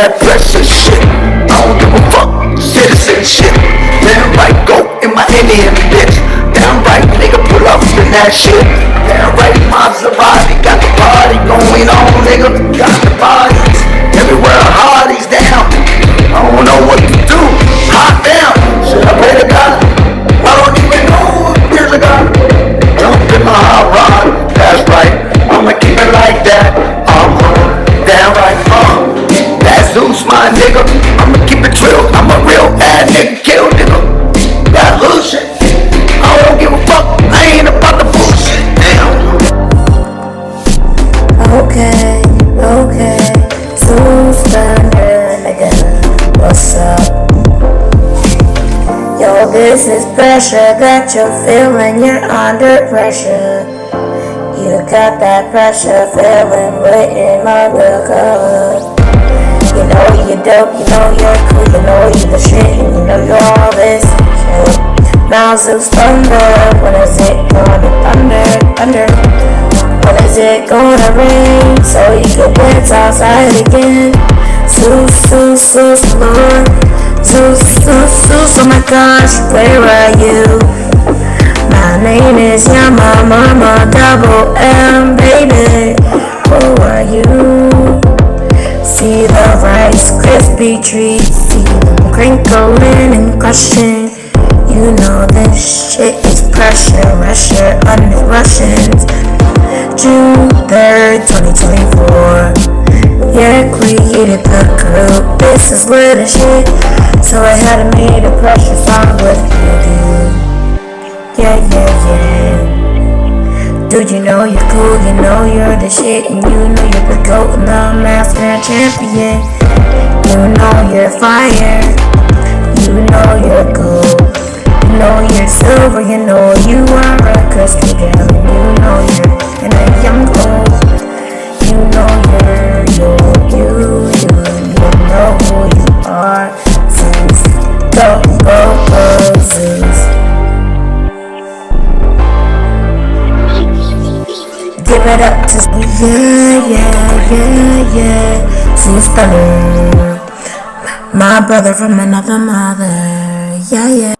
that pressure shit. I don't give a fuck, citizenship. Damn right, go in my Indian bitch. Damn right, nigga, pull up in that shit. Damn right, Maserati got the party going on, nigga. Got the bodies everywhere, Hardy's down. I don't know what to do. Hot damn, should I pray to God? I don't even know what feels like God. Jump in my hot rod, that's right. I'ma keep it like that. Damn right, that's Zeus, my nigga. I'ma keep it real. I'm a real bad nigga, kill nigga. That little shit, I don't give a fuck. I ain't about the bullshit. Damn. Okay, Zeus thunder, nigga, what's up? Yo, this is pressure that you're feeling, you're under pressure. You got that pressure feeling written on the color. You know you're dope, you know you're cool, you know you're the shit, and you know you're all this shit. Now Zeus thunder, when is it gonna thunder? When is it gonna rain, so you can dance outside again? Zeus, Lord. Zeus, oh my gosh, where are you? My name is yummamadoublemmbbaby. Who are you? See the Rice Krispie treats, see them crinkling and crushing. You know this shit is pressure on the Russians. June 3rd, 2024. Yeah, created the group. This is lit as shit, so I had to make a pressure song with you, dude. Yeah. Dude, you know you're cool, you know you're the shit, and you know you're the GOAT and the master champion. You know you're fire, you know you're gold, you know you're silver, you know you are a crystal gem, and you know you're in a young gold. You know you're you know who you are. Zeus, go, Zeus. Give it up to yeah. Zeus thunder, my brother from another mother. Yeah.